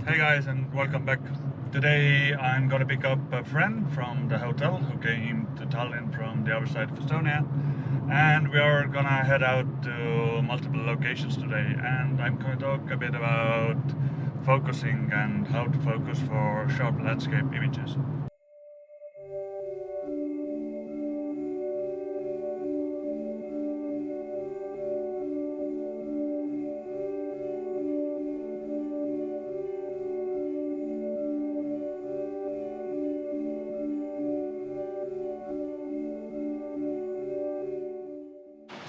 Hey guys, and welcome back. Today I'm gonna pick up a friend from the hotel who came to Tallinn from the other side of Estonia, and we are gonna head out to multiple locations today, and I'm gonna talk a bit about focusing and how to focus for sharp landscape images.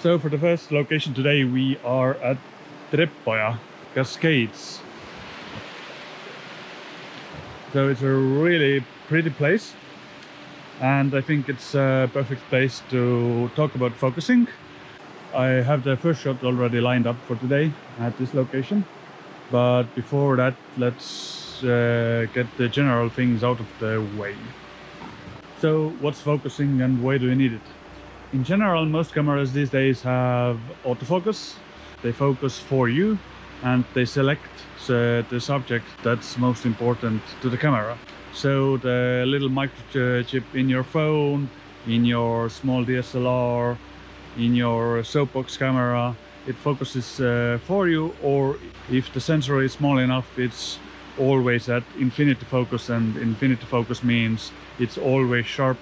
So for the first location today, we are at Treppaja Cascades. So it's a really pretty place, and I think it's a perfect place to talk about focusing. I have the first shot already lined up for today at this location, but before that, let's get the general things out of the way. So what's focusing and why do you need it? In general, most cameras these days have autofocus. They focus for you and they select the subject that's most important to the camera. So the little microchip in your phone, in your small DSLR, in your soapbox camera, it focuses for you, or if the sensor is small enough, it's always at infinity focus, and infinity focus means it's always sharp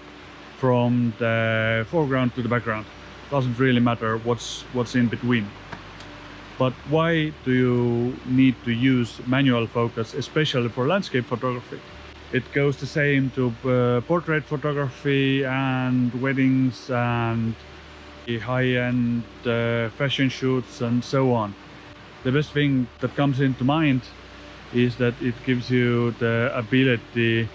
from the foreground to the background. Doesn't really matter what's in between. But why do you need to use manual focus, especially for landscape photography? It goes the same to portrait photography and weddings and high-end fashion shoots and so on. The best thing that comes into mind is that it gives you the ability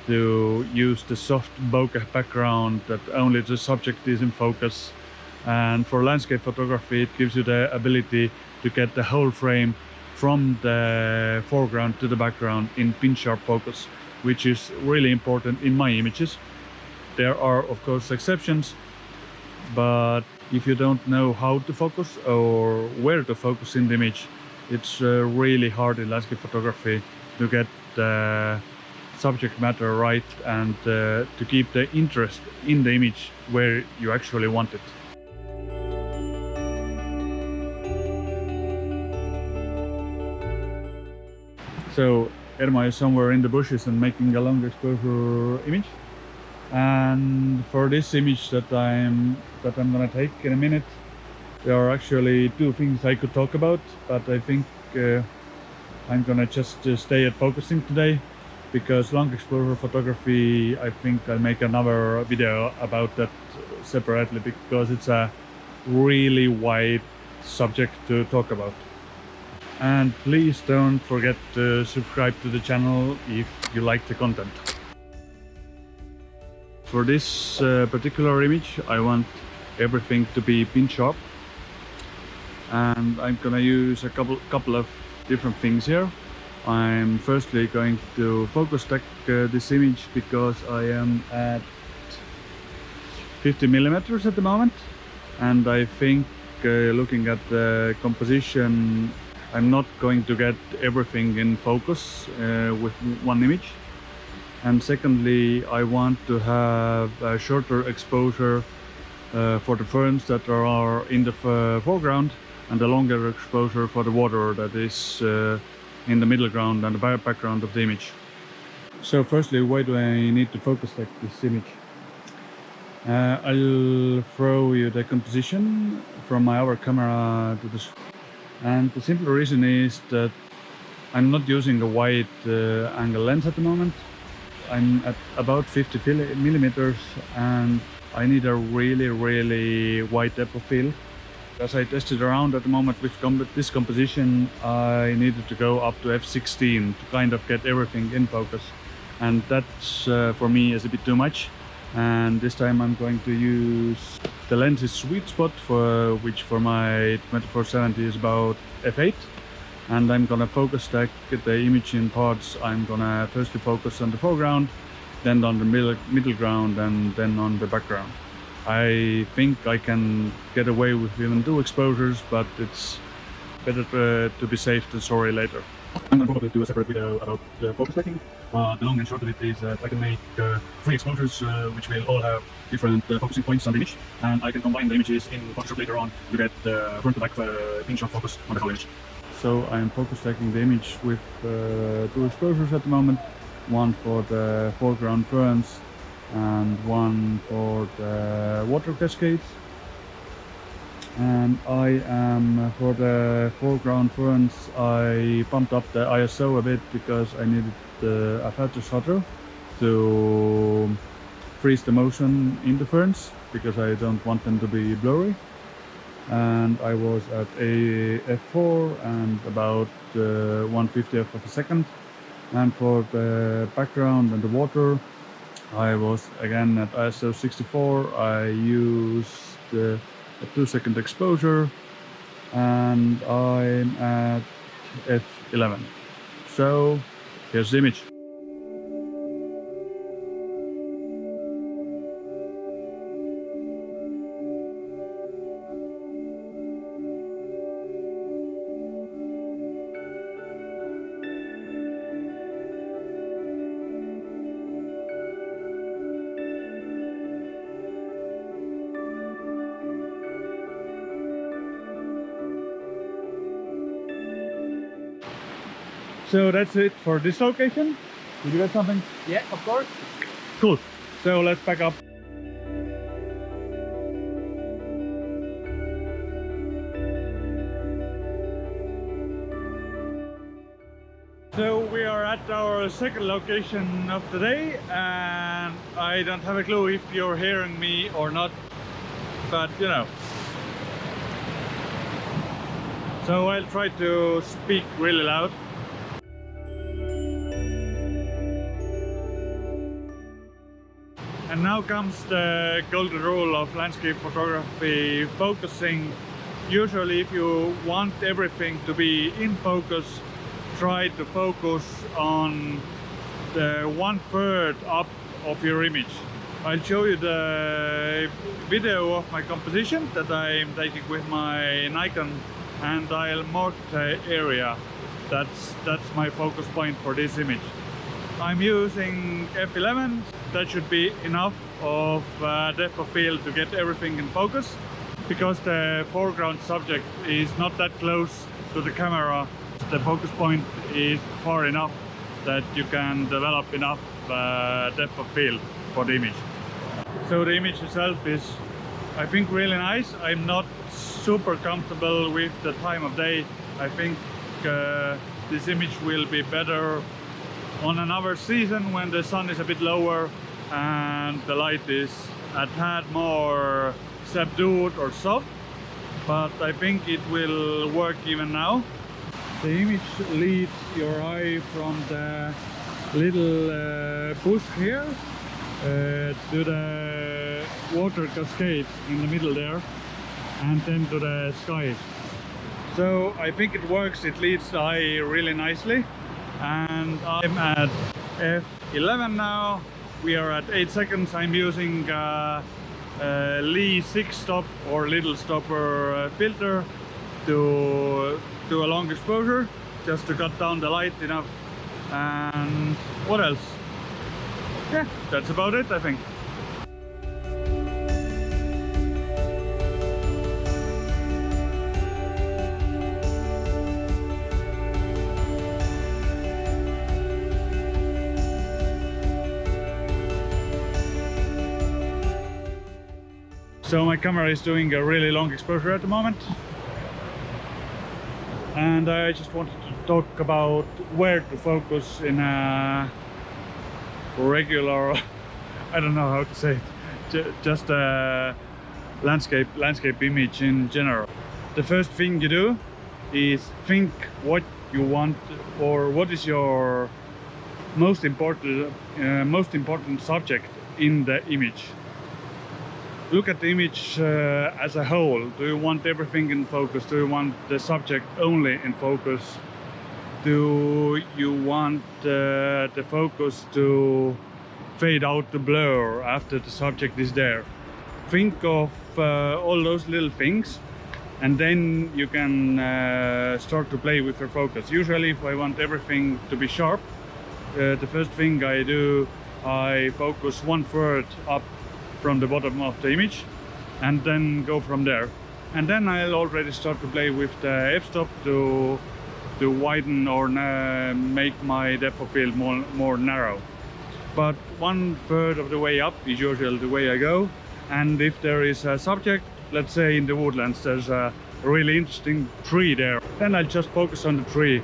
to use the soft bokeh background that only the subject is in focus, and for landscape photography it gives you the ability to get the whole frame from the foreground to the background in pin sharp focus, which is really important in my images. There are of course exceptions, but if you don't know how to focus or where to focus in the image, it's really hard in landscape photography to get the subject matter right and to keep the interest in the image where you actually want it. So Ermo is somewhere in the bushes and making a long exposure image, and for this image that I'm gonna take in a minute, there are actually two things I could talk about, but I think I'm gonna just stay at focusing today, because long exposure photography, I think I'll make another video about that separately, because it's a really wide subject to talk about. And please don't forget to subscribe to the channel if you like the content. For this particular image, I want everything to be pin sharp, and I'm gonna use a couple of different things here. I'm firstly going to focus stack this image because I am at 50mm at the moment, and I think looking at the composition, I'm not going to get everything in focus with one image. And secondly, I want to have a shorter exposure for the ferns that are in the foreground, and a longer exposure for the water that is in the middle ground and the background of the image. So firstly, why do I need to focus stack this image? I'll throw you the composition from my other camera to this, and the simple reason is that I'm not using a wide angle lens at the moment. I'm at about 50mm, and I need a really wide depth of field. As I tested around at the moment with this composition, I needed to go up to f16 to kind of get everything in focus, and that's for me is a bit too much. And this time I'm going to use the lens's sweet spot, which for my 24-70 is about f8, and I'm gonna focus stack the image in parts. I'm gonna firstly focus on the foreground, then on the middle ground, and then on the background. I think I can get away with even 2 exposures, but it's better to be safe than sorry later. I'm going to probably do a separate video about focus taking. The long and short of it is that I can make 3 exposures which will all have different focusing points on the image, and I can combine the images in Photoshop later on to get front to back pinch-off focus on the whole image. So I'm focus taking the image with 2 exposures at the moment, one for the foreground ferns and one for the water cascade. And I am, for the foreground ferns, I bumped up the ISO a bit because I needed a faster shutter to freeze the motion in the ferns, because I don't want them to be blurry. And I was at a f4 and about 1/50th of a second. And for the background and the water, I was again at ISO 64. I used a 2-second exposure, and I'm at f11. So here's the image. So that's it for this location. Did you get something? Yeah, of course. Cool. So let's pack up. So we are at our second location of the day, and I don't have a clue if you're hearing me or not, but you know. So I'll try to speak really loud. And now comes the golden rule of landscape photography, focusing. Usually if you want everything to be in focus, try to focus on the 1/3 up of your image. I'll show you the video of my composition that I'm taking with my Nikon, and I'll mark the area. That's my focus point for this image. I'm using f11. That should be enough of depth of field to get everything in focus, because the foreground subject is not that close to the camera. The focus point is far enough that you can develop enough depth of field for the image. So the image itself is, I think, really nice. I'm not super comfortable with the time of day. I think this image will be better on another season when the sun is a bit lower and the light is a tad more subdued or soft, but I think it will work even now. The image leads your eye from the little bush here to the water cascade in the middle there, and then to the sky. So I think it works. It leads the eye really nicely. And I'm at f11 now. We are at 8 seconds. I'm using Lee 6-stop or little stopper filter to do a long exposure, just to cut down the light enough. And what else? Yeah, that's about it, I think. So my camera is doing a really long exposure at the moment, and I just wanted to talk about where to focus in a regular, I don't know how to say it, just a landscape image in general. The first thing you do is think what you want, or what is your most important subject in the image. Look at the image as a whole. Do you want everything in focus? Do you want the subject only in focus? Do you want the focus to fade out the blur after the subject is there? Think of all those little things and then you can start to play with your focus. Usually if I want everything to be sharp, the first thing I do, I focus 1/3 up from the bottom of the image and then go from there. And then I'll already start to play with the f-stop to widen or make my depth of field more narrow. But 1/3 of the way up is usually the way I go. And if there is a subject, let's say in the woodlands there's a really interesting tree there, then I'll just focus on the tree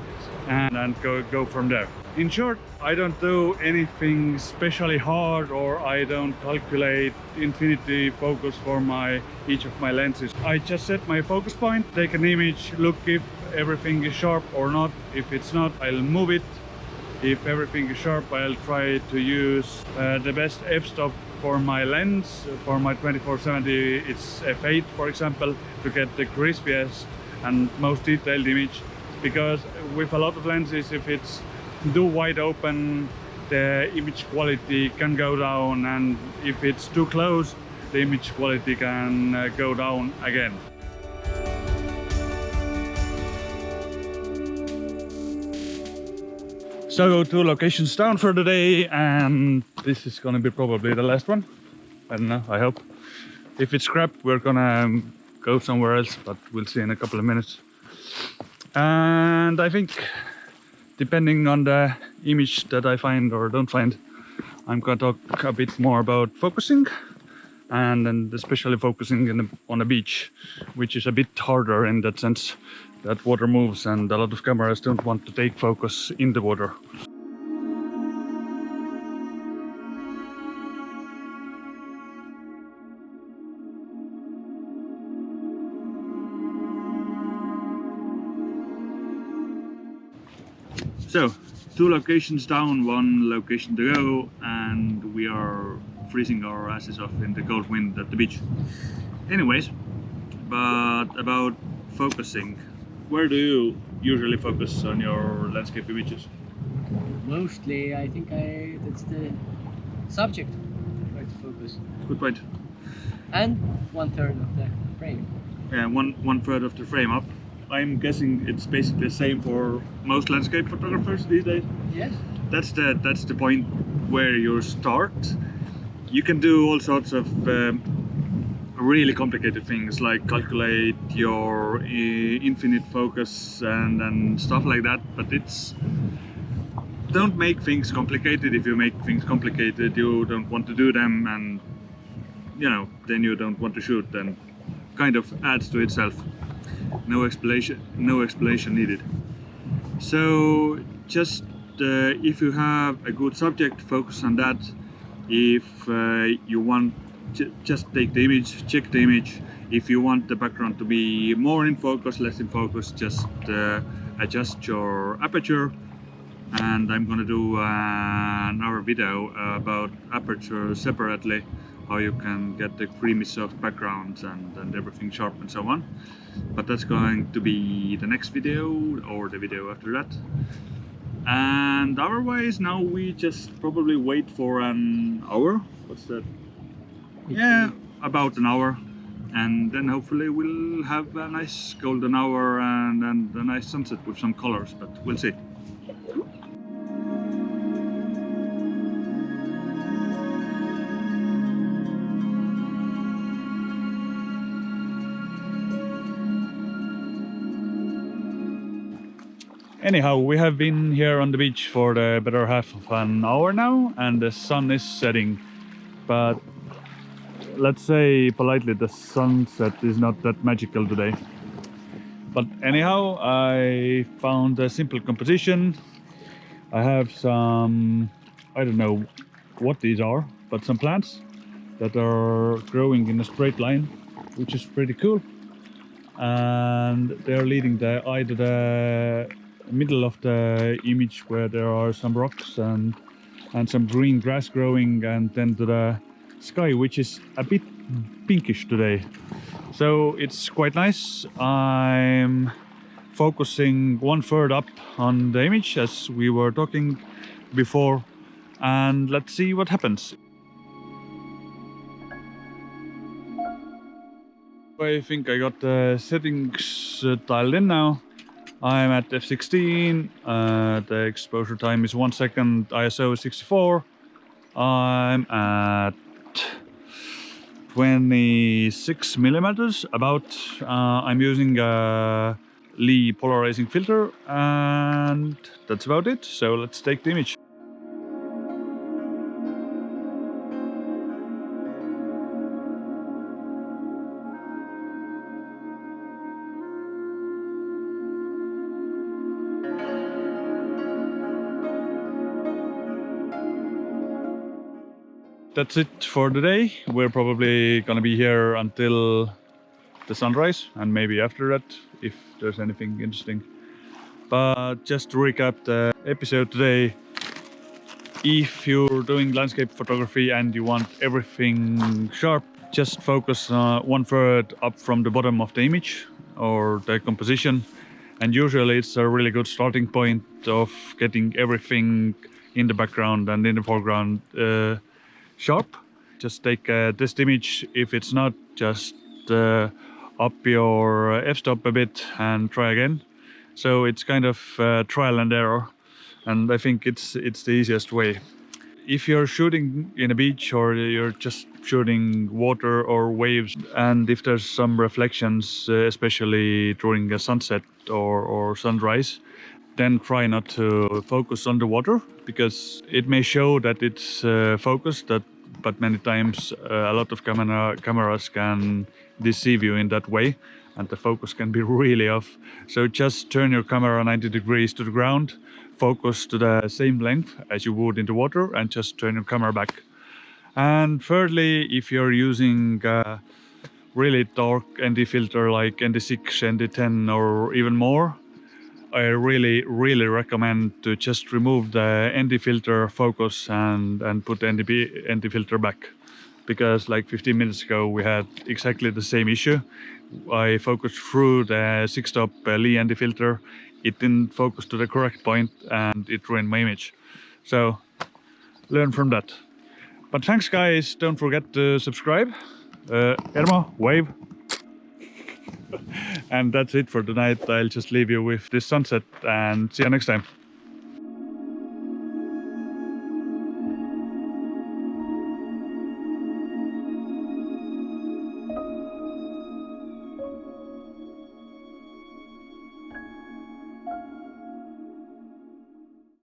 and go from there. In short, I don't do anything especially hard, or I don't calculate infinity focus for each of my lenses. I just set my focus point, take an image, look if everything is sharp or not. If it's not, I'll move it. If everything is sharp, I'll try to use the best f-stop for my lens. For my 24-70, it's f8, for example, to get the crispiest and most detailed image. Because with a lot of lenses, if it's too wide open, the image quality can go down, and if it's too close, the image quality can go down again. So 2 locations down for the day, and this is gonna be probably the last one. I don't know, I hope. If it's crap, we're gonna go somewhere else, but we'll see in a couple of minutes. And I think, depending on the image that I find or don't find, I'm gonna talk a bit more about focusing, and then especially focusing on a beach, which is a bit harder in that sense that water moves and a lot of cameras don't want to take focus in the water. So, 2 locations down, 1 location to go, and we are freezing our asses off in the cold wind at the beach. Anyways, but about focusing, where do you usually focus on your landscape images? Mostly, I think that's the subject I try to focus. Good point. And 1/3 of the frame. Yeah, 1/3 of the frame up. I'm guessing it's basically the same for most landscape photographers these days. Yes. That's the point where you start. You can do all sorts of really complicated things, like calculate your infinite focus and stuff like that, but don't make things complicated. If you make things complicated, you don't want to do them, and then you don't want to shoot, then kind of adds to itself. No explanation needed. So just if you have a good subject, focus on that. If you want, just take the image, check the image. If you want the background to be more in focus, less in focus, just adjust your aperture. And I'm gonna do another video about aperture separately, how you can get the creamy soft backgrounds and everything sharp and so on. But that's going to be the next video or the video after that. And otherwise, now we just probably wait for an hour. What's that? Yeah, about an hour. And then hopefully we'll have a nice golden hour and a nice sunset with some colors, but we'll see. Anyhow, we have been here on the beach for the better half of an hour now, and the sun is setting. But let's say politely, the sunset is not that magical today. But anyhow, I found a simple composition. I have some, I don't know what these are, but some plants that are growing in a straight line, which is pretty cool. And they're leading the eye to the middle of the image, where there are some rocks and some green grass growing, and then to the sky, which is a bit pinkish today. So it's quite nice. I'm focusing 1/3 up on the image, as we were talking before, and let's see what happens. I think I got the settings dialed in now. I'm at f16, the exposure time is 1 second, ISO is 64. I'm at 26 millimeters about. I'm using a Lee polarizing filter, and that's about it. So let's take the image. That's it for today. We're probably gonna be here until the sunrise and maybe after that if there's anything interesting. But just to recap the episode today, if you're doing landscape photography and you want everything sharp, just focus 1/3 up from the bottom of the image or the composition, and usually it's a really good starting point of getting everything in the background and in the foreground sharp. Just take a test image. If it's not, just up your f-stop a bit and try again. So it's kind of trial and error, and I think it's the easiest way. If you're shooting in a beach or you're just shooting water or waves, and if there's some reflections, especially during a sunset or sunrise, then try not to focus on the water, because it may show that it's focused, but many times a lot of cameras can deceive you in that way, and the focus can be really off. So just turn your camera 90 degrees to the ground, focus to the same length as you would in the water, and just turn your camera back. And thirdly, if you're using really dark ND filter like ND6, ND10 or even more, I really recommend to just remove the ND filter focus and put ND filter back, because like 15 minutes ago we had exactly the same issue. I focused through the 6-stop Lee ND filter, it didn't focus to the correct point and it ruined my image. So learn from that. But thanks guys, don't forget to subscribe. Ermo, wave. And that's it for tonight. I'll just leave you with this sunset and see you next time.